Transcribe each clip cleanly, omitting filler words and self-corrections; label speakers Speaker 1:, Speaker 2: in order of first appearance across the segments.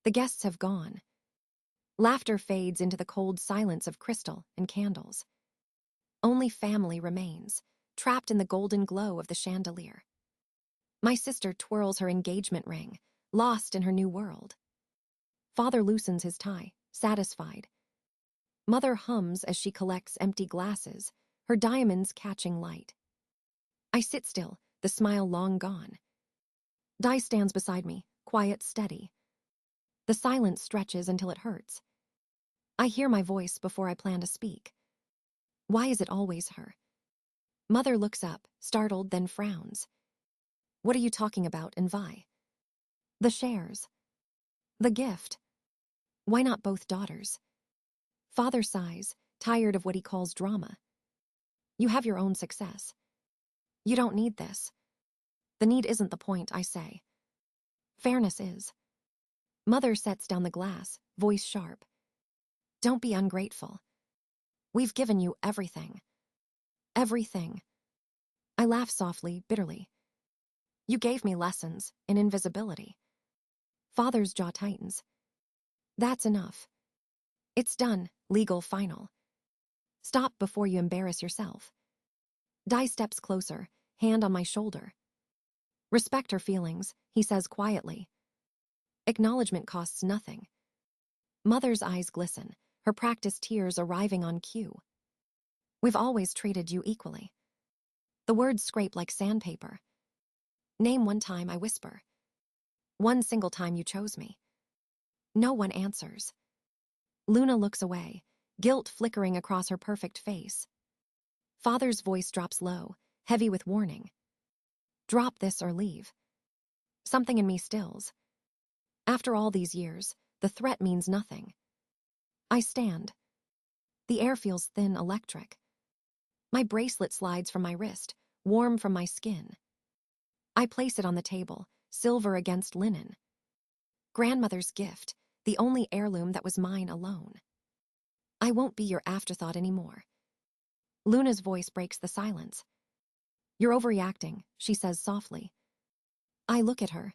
Speaker 1: The guests have gone. Laughter fades into the cold silence of crystal and candles. Only family remains, trapped in the golden glow of the chandelier. My sister twirls her engagement ring, lost in her new world. Father loosens his tie, satisfied. Mother hums as she collects empty glasses, her diamonds catching light. I sit still, the smile long gone. Di stands beside me, quiet, steady. The silence stretches until it hurts. I hear my voice before I plan to speak. Why is it always her? Mother looks up, startled, then frowns. What are you talking about, and Vi? The shares. The gift. Why not both daughters? Father sighs, tired of what he calls drama. You have your own success. You don't need this. The need isn't the point, I say. Fairness is. Mother sets down the glass, voice sharp. Don't be ungrateful. We've given you everything. Everything. I laugh softly, bitterly. You gave me lessons in invisibility. Father's jaw tightens. That's enough. It's done, legal, final. Stop before you embarrass yourself. Di steps closer, hand on my shoulder. Respect her feelings, he says quietly. Acknowledgement costs nothing. Mother's eyes glisten, her practiced tears arriving on cue. We've always treated you equally. The words scrape like sandpaper. Name one time, I whisper. One single time you chose me. No one answers. Luna looks away, guilt flickering across her perfect face. Father's voice drops low, heavy with warning. Drop this or leave. Something in me stills. After all these years, the threat means nothing. I stand. The air feels thin, electric. My bracelet slides from my wrist, warm from my skin. I place it on the table, silver against linen. Grandmother's gift, the only heirloom that was mine alone. I won't be your afterthought anymore. Luna's voice breaks the silence. You're overreacting, she says softly. I look at her.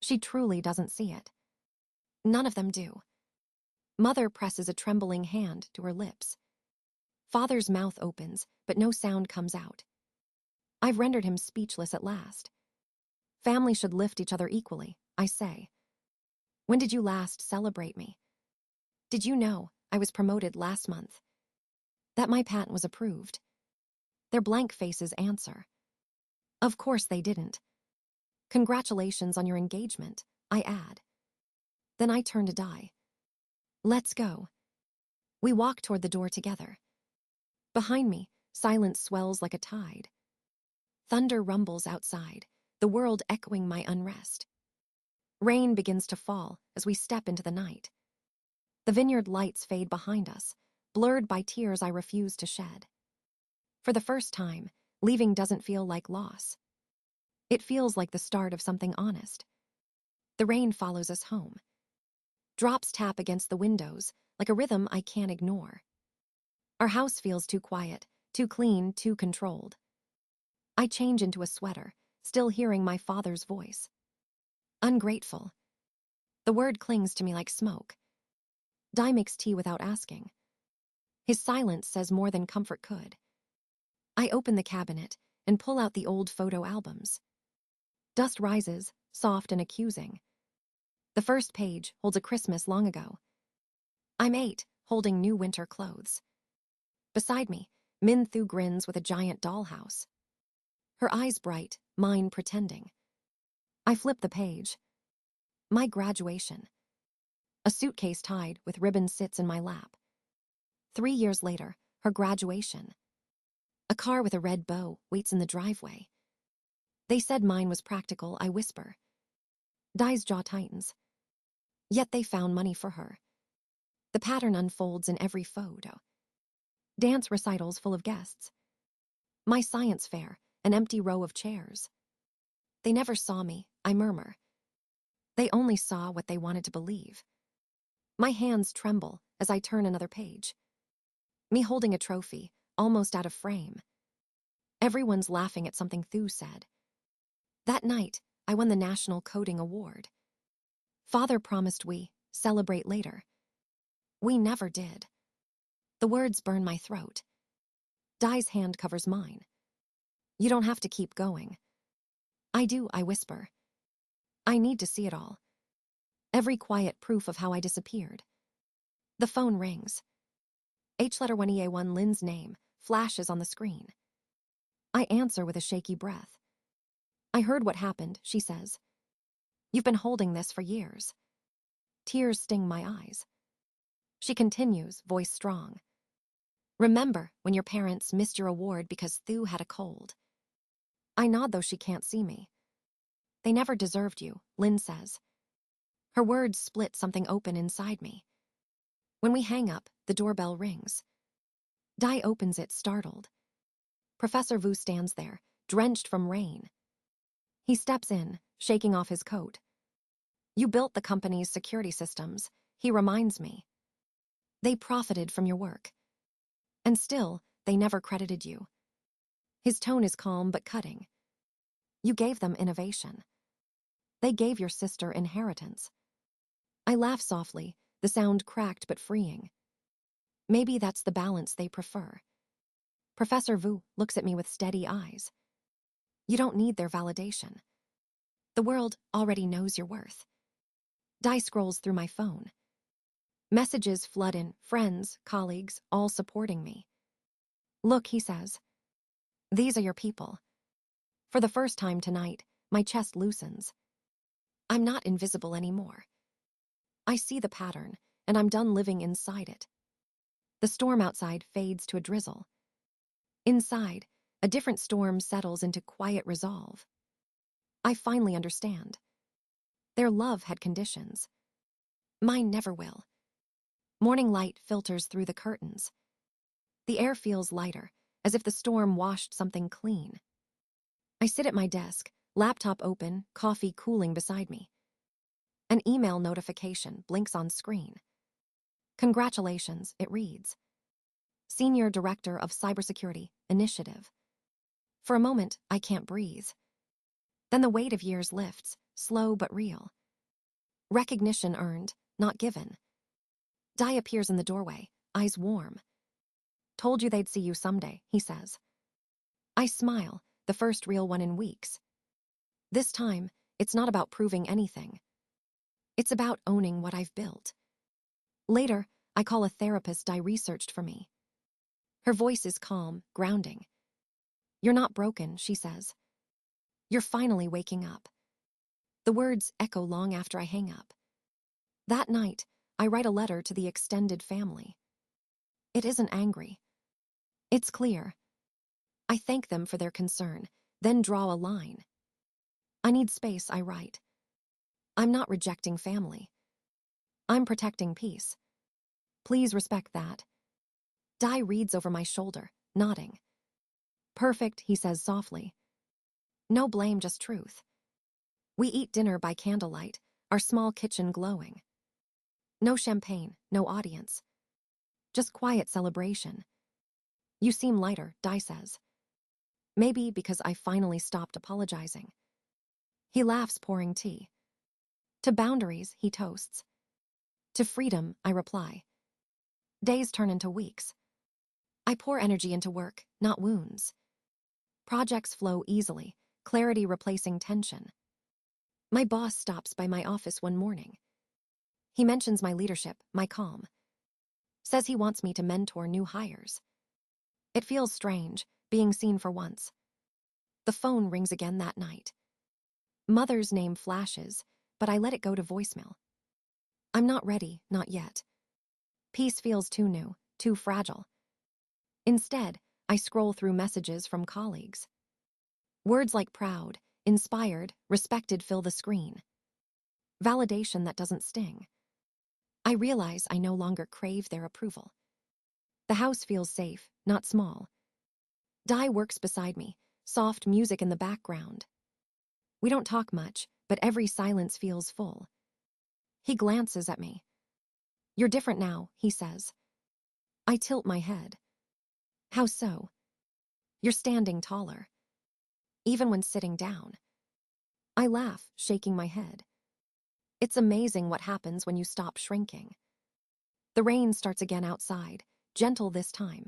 Speaker 1: She truly doesn't see it. None of them do. Mother presses a trembling hand to her lips. Father's mouth opens, but no sound comes out. I've rendered him speechless at last. Family should lift each other equally, I say. When did you last celebrate me? Did you know I was promoted last month? That my patent was approved? Their blank faces answer. Of course they didn't. Congratulations on your engagement, I add. Then I turn to Di. Let's go. We walk toward the door together. Behind me, silence swells like a tide. Thunder rumbles outside, the world echoing my unrest. Rain begins to fall as we step into the night. The vineyard lights fade behind us, blurred by tears I refuse to shed. For the first time, leaving doesn't feel like loss. It feels like the start of something honest. The rain follows us home. Drops tap against the windows like a rhythm I can't ignore. Our house feels too quiet, too clean, too controlled. I change into a sweater, still hearing my father's voice. Ungrateful. The word clings to me like smoke. Di makes tea without asking. His silence says more than comfort could. I open the cabinet and pull out the old photo albums. Dust rises, soft and accusing. The first page holds a Christmas long ago. I'm 8, holding new winter clothes. Beside me, Min Thu grins with a giant dollhouse. Her eyes bright, mine pretending. I flip the page. My graduation. A suitcase tied with ribbons sits in my lap. 3 years later, her graduation. A car with a red bow waits in the driveway. They said mine was practical, I whisper. Di's jaw tightens. Yet they found money for her. The pattern unfolds in every photo. Dance recitals full of guests. My science fair, an empty row of chairs. They never saw me, I murmur. They only saw what they wanted to believe. My hands tremble as I turn another page. Me holding a trophy, almost out of frame. Everyone's laughing at something Thu said. That night, I won the National Coding Award. Father promised we celebrate later. We never did. The words burn my throat. Di's hand covers mine. You don't have to keep going. I do, I whisper. I need to see it all. Every quiet proof of how I disappeared. The phone rings. H1EA1 Lynn's name flashes on the screen. I answer with a shaky breath. I heard what happened, she says. You've been holding this for years. Tears sting my eyes. She continues, voice strong. Remember when your parents missed your award because Thu had a cold? I nod, though she can't see me. They never deserved you, Lynn says. Her words split something open inside me. When we hang up, the doorbell rings. Di opens it, startled. Professor Vu stands there, drenched from rain. He steps in, shaking off his coat. You built the company's security systems, he reminds me. They profited from your work. And still, they never credited you. His tone is calm but cutting. You gave them innovation. They gave your sister inheritance. I laugh softly, the sound cracked but freeing. Maybe that's the balance they prefer. Professor Vu looks at me with steady eyes. You don't need their validation. The world already knows your worth. Di scrolls through my phone. Messages flood in, friends, colleagues, all supporting me. Look, he says. These are your people. For the first time tonight, my chest loosens. I'm not invisible anymore. I see the pattern, and I'm done living inside it. The storm outside fades to a drizzle. Inside, a different storm settles into quiet resolve. I finally understand. Their love had conditions. Mine never will. Morning light filters through the curtains. The air feels lighter, as if the storm washed something clean. I sit at my desk, laptop open, coffee cooling beside me. An email notification blinks on screen. Congratulations, it reads. Senior Director of Cybersecurity Initiative. For a moment, I can't breathe. Then the weight of years lifts, slow but real. Recognition earned, not given. Di appears in the doorway, eyes warm. Told you they'd see you someday, he says. I smile, the first real one in weeks. This time, it's not about proving anything. It's about owning what I've built. Later, I call a therapist Di researched for me. Her voice is calm, grounding. You're not broken, she says. You're finally waking up. The words echo long after I hang up. That night, I write a letter to the extended family. It isn't angry. It's clear. I thank them for their concern, then draw a line. I need space, I write. I'm not rejecting family. I'm protecting peace. Please respect that. Di reads over my shoulder, nodding. Perfect, he says softly. No blame, just truth. We eat dinner by candlelight, our small kitchen glowing. No champagne, no audience. Just quiet celebration. You seem lighter, Di says. Maybe because I finally stopped apologizing. He laughs, pouring tea. To boundaries, he toasts. To freedom, I reply. Days turn into weeks. I pour energy into work, not wounds. Projects flow easily, clarity replacing tension. My boss stops by my office one morning. He mentions my leadership, my calm. Says he wants me to mentor new hires. It feels strange, being seen for once. The phone rings again that night. Mother's name flashes, but I let it go to voicemail. I'm not ready, not yet. Peace feels too new, too fragile. Instead, I scroll through messages from colleagues. Words like proud, inspired, respected fill the screen. Validation that doesn't sting. I realize I no longer crave their approval. The house feels safe, not small. Di works beside me, soft music in the background. We don't talk much, but every silence feels full. He glances at me. You're different now, he says. I tilt my head. How so? You're standing taller. Even when sitting down. I laugh, shaking my head. It's amazing what happens when you stop shrinking. The rain starts again outside, gentle this time.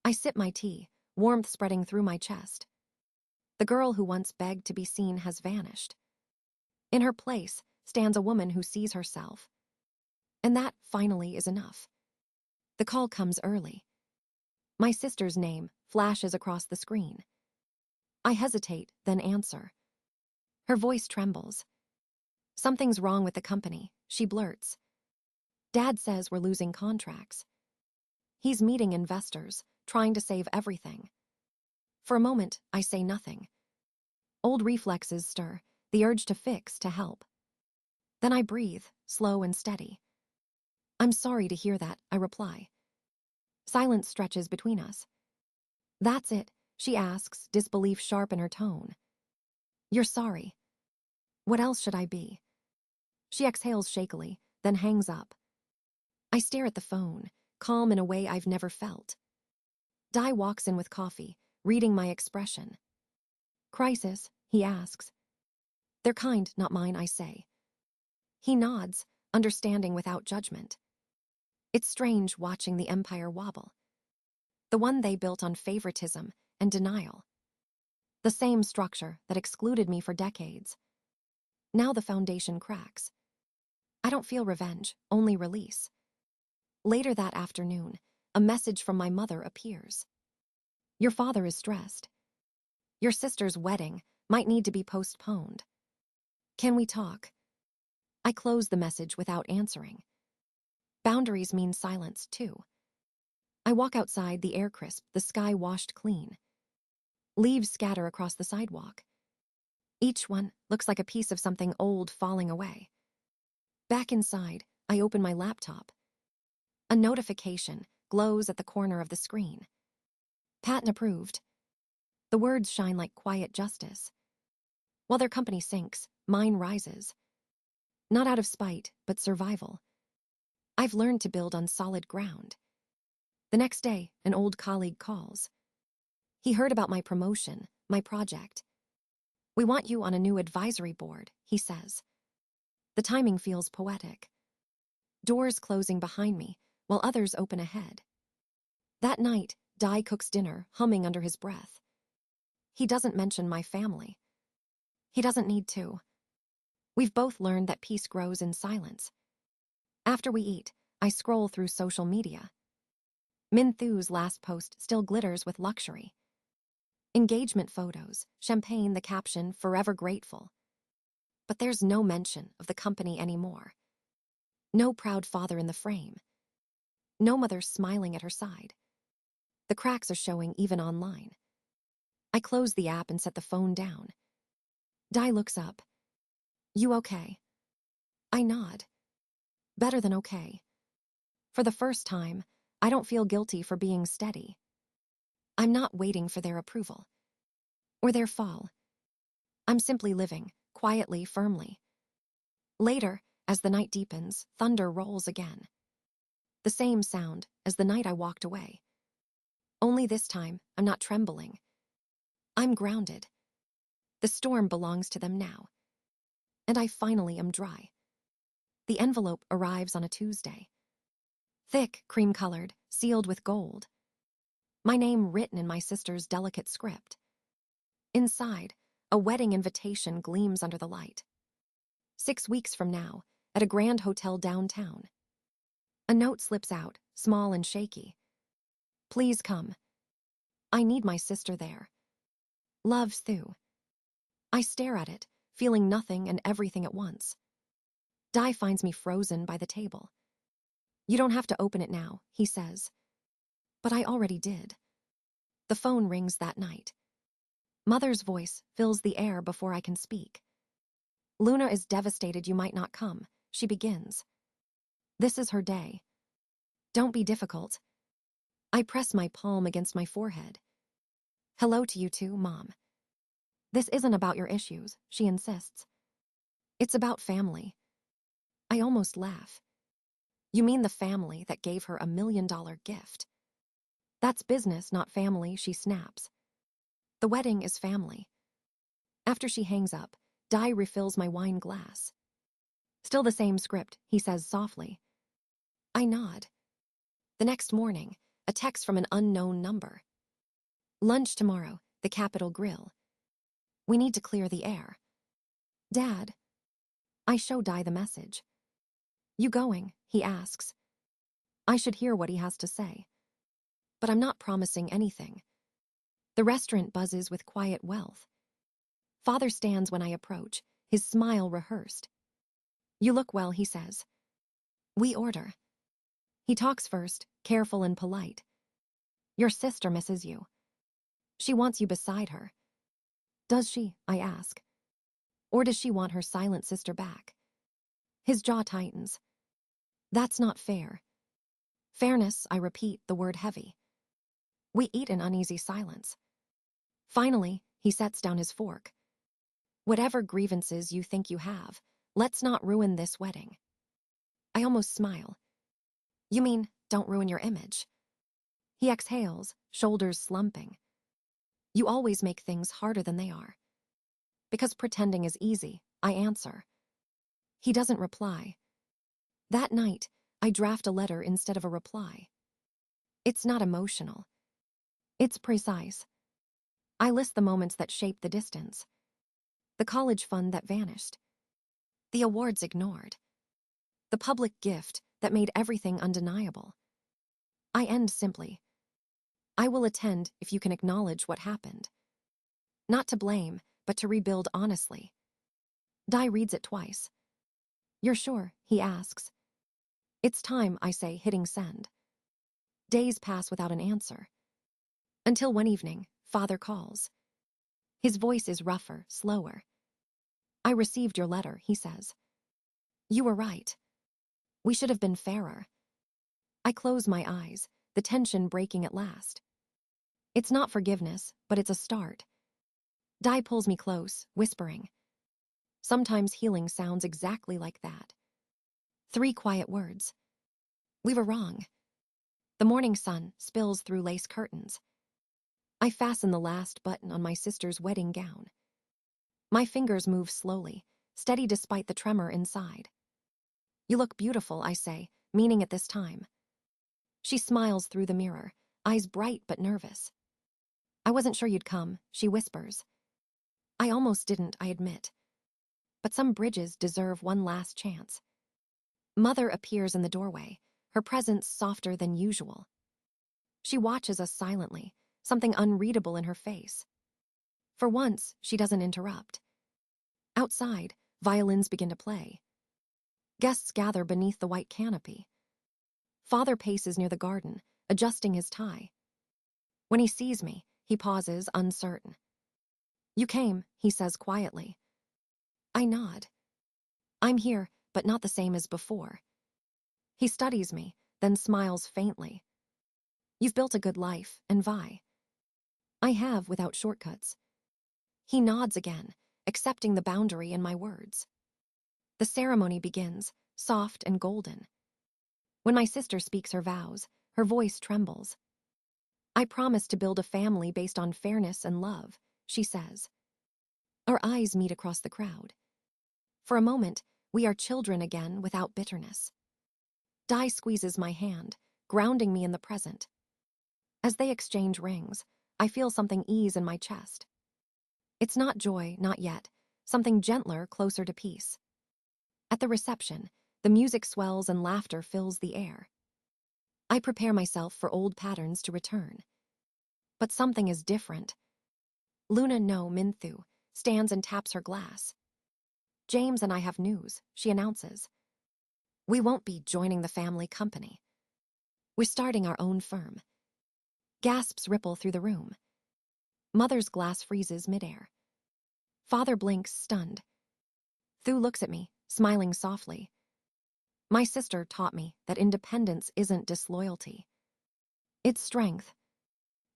Speaker 1: I sip my tea, warmth spreading through my chest. The girl who once begged to be seen has vanished. In her place stands a woman who sees herself. And that, finally, is enough. The call comes early. My sister's name flashes across the screen. I hesitate, then answer. Her voice trembles. Something's wrong with the company, she blurts. Dad says we're losing contracts. He's meeting investors, trying to save everything. For a moment, I say nothing. Old reflexes stir, the urge to fix, to help. Then I breathe, slow and steady. I'm sorry to hear that, I reply. Silence stretches between us. That's it, she asks, disbelief sharp in her tone. You're sorry. What else should I be? She exhales shakily, then hangs up. I stare at the phone, calm in a way I've never felt. Di walks in with coffee, reading my expression. Crisis, he asks. They're kind, not mine, I say. He nods, understanding without judgment. It's strange watching the empire wobble. The one they built on favoritism and denial. The same structure that excluded me for decades. Now the foundation cracks. I don't feel revenge, only release. Later that afternoon, a message from my mother appears. Your father is stressed. Your sister's wedding might need to be postponed. Can we talk? I close the message without answering. Boundaries mean silence, too. I walk outside, the air crisp, the sky washed clean. Leaves scatter across the sidewalk. Each one looks like a piece of something old falling away. Back inside, I open my laptop. A notification glows at the corner of the screen. Patent approved. The words shine like quiet justice. While their company sinks, mine rises. Not out of spite, but survival. I've learned to build on solid ground. The next day, an old colleague calls. He heard about my promotion, my project. We want you on a new advisory board, he says. The timing feels poetic. Doors closing behind me, while others open ahead. That night, Di cooks dinner, humming under his breath. He doesn't mention my family. He doesn't need to. We've both learned that peace grows in silence. After we eat, I scroll through social media. Min Thu's last post still glitters with luxury. Engagement photos, champagne, the caption, forever grateful. But there's no mention of the company anymore. No proud father in the frame. No mother smiling at her side. The cracks are showing even online. I close the app and set the phone down. Di looks up. You okay? I nod. Better than okay. For the first time, I don't feel guilty for being steady. I'm not waiting for their approval. Or their fall. I'm simply living, quietly, firmly. Later, as the night deepens, thunder rolls again. The same sound as the night I walked away. Only this time, I'm not trembling. I'm grounded. The storm belongs to them now. And I finally am dry. The envelope arrives on a Tuesday. Thick, cream-colored, sealed with gold. My name written in my sister's delicate script. Inside, a wedding invitation gleams under the light. 6 weeks from now, at a grand hotel downtown. A note slips out, small and shaky. Please come. I need my sister there. Love, Thu. I stare at it, feeling nothing and everything at once. Di finds me frozen by the table. You don't have to open it now, he says. But I already did. The phone rings that night. Mother's voice fills the air before I can speak. Luna is devastated you might not come, she begins. This is her day. Don't be difficult. I press my palm against my forehead. Hello to you too, Mom. This isn't about your issues, she insists. It's about family. I almost laugh. You mean the family that gave her $1 million gift? That's business, not family, she snaps. The wedding is family. After she hangs up, Di refills my wine glass. Still the same script, he says softly. I nod. The next morning, a text from an unknown number. Lunch tomorrow, the Capitol Grill. We need to clear the air. Dad. I show Di the message. You going? He asks. I should hear what he has to say. But I'm not promising anything. The restaurant buzzes with quiet wealth. Father stands when I approach, his smile rehearsed. You look well, he says. We order. He talks first, careful and polite. Your sister misses you. She wants you beside her. Does she? I ask. Or does she want her silent sister back? His jaw tightens. That's not fair. Fairness, I repeat, the word heavy. We eat in uneasy silence. Finally, he sets down his fork. Whatever grievances you think you have, let's not ruin this wedding. I almost smile. You mean, don't ruin your image? He exhales, shoulders slumping. You always make things harder than they are. Because pretending is easy, I answer. He doesn't reply. That night, I draft a letter instead of a reply. It's not emotional. It's precise. I list the moments that shaped the distance. The college fund that vanished. The awards ignored. The public gift that made everything undeniable. I end simply. I will attend if you can acknowledge what happened. Not to blame, but to rebuild honestly. Di reads it twice. You're sure? He asks. It's time, I say, hitting send. Days pass without an answer. Until one evening, Father calls. His voice is rougher, slower. I received your letter, he says. You were right. We should have been fairer. I close my eyes, the tension breaking at last. It's not forgiveness, but it's a start. Di pulls me close, whispering. Sometimes healing sounds exactly like that. 3 quiet words. We were wrong. The morning sun spills through lace curtains. I fasten the last button on my sister's wedding gown. My fingers move slowly, steady despite the tremor inside. You look beautiful, I say, meaning it this time. She smiles through the mirror, eyes bright but nervous. I wasn't sure you'd come, she whispers. I almost didn't, I admit. But some bridges deserve one last chance. Mother appears in the doorway, her presence softer than usual. She watches us silently, something unreadable in her face. For once, she doesn't interrupt. Outside, violins begin to play. Guests gather beneath the white canopy. Father paces near the garden, adjusting his tie. When he sees me, he pauses, uncertain. You came, he says quietly. I nod. I'm here, but not the same as before. He studies me, then smiles faintly. You've built a good life, and Vi. I have, without shortcuts. He nods again, accepting the boundary in my words. The ceremony begins, soft and golden. When my sister speaks her vows, her voice trembles. I promise to build a family based on fairness and love, she says. Our eyes meet across the crowd. For a moment, we are children again without bitterness. Di squeezes my hand, grounding me in the present. As they exchange rings, I feel something ease in my chest. It's not joy, not yet, something gentler, closer to peace. At the reception, the music swells and laughter fills the air. I prepare myself for old patterns to return. But something is different. Luna no Minthu stands and taps her glass. James and I have news, she announces. We won't be joining the family company. We're starting our own firm. Gasps ripple through the room. Mother's glass freezes midair. Father blinks, stunned. Thu looks at me, smiling softly. My sister taught me that independence isn't disloyalty. It's strength.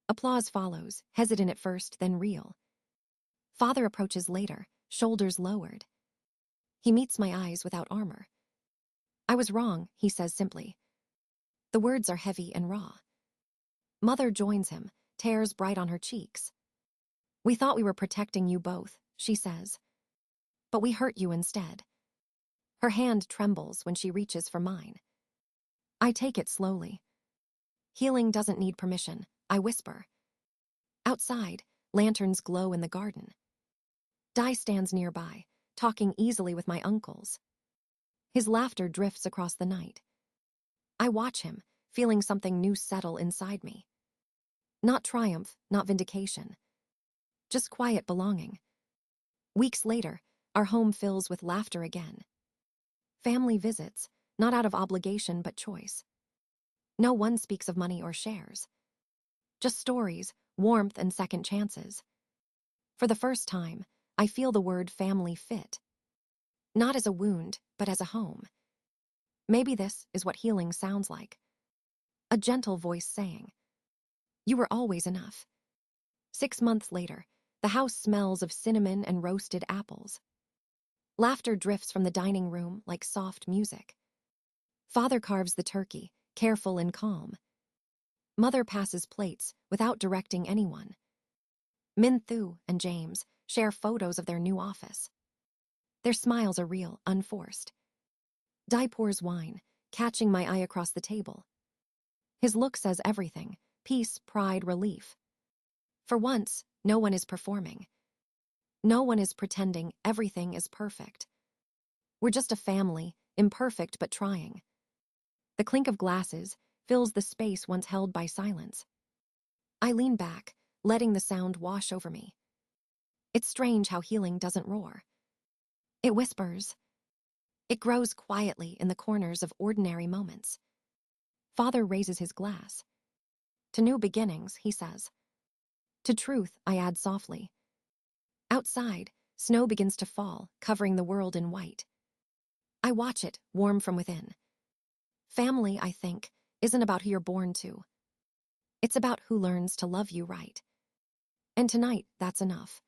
Speaker 1: Applause follows, hesitant at first, then real. Father approaches later, shoulders lowered. He meets my eyes without armor. I was wrong, he says simply. The words are heavy and raw. Mother joins him, tears bright on her cheeks. We thought we were protecting you both, she says. But we hurt you instead. Her hand trembles when she reaches for mine. I take it slowly. Healing doesn't need permission, I whisper. Outside, lanterns glow in the garden. Di stands nearby, talking easily with my uncles. His laughter drifts across the night. I watch him, feeling something new settle inside me. Not triumph, not vindication. Just quiet belonging. Weeks later, our home fills with laughter again. Family visits, not out of obligation but choice. No one speaks of money or shares. Just stories, warmth, and second chances. For the first time, I feel the word family fit. Not as a wound, but as a home. Maybe this is what healing sounds like. A gentle voice saying, "You were always enough." 6 months later, the house smells of cinnamon and roasted apples. Laughter drifts from the dining room like soft music. Father carves the turkey, careful and calm. Mother passes plates without directing anyone. Minthu and James share photos of their new office. Their smiles are real, unforced. Di pours wine, catching my eye across the table. His look says everything: peace, pride, relief. For once, no one is performing. No one is pretending everything is perfect. We're just a family, imperfect but trying. The clink of glasses fills the space once held by silence. I lean back, letting the sound wash over me. It's strange how healing doesn't roar. It whispers. It grows quietly in the corners of ordinary moments. Father raises his glass. To new beginnings, he says. To truth, I add softly. Outside, snow begins to fall, covering the world in white. I watch it, warm from within. Family, I think, isn't about who you're born to. It's about who learns to love you right. And tonight, that's enough.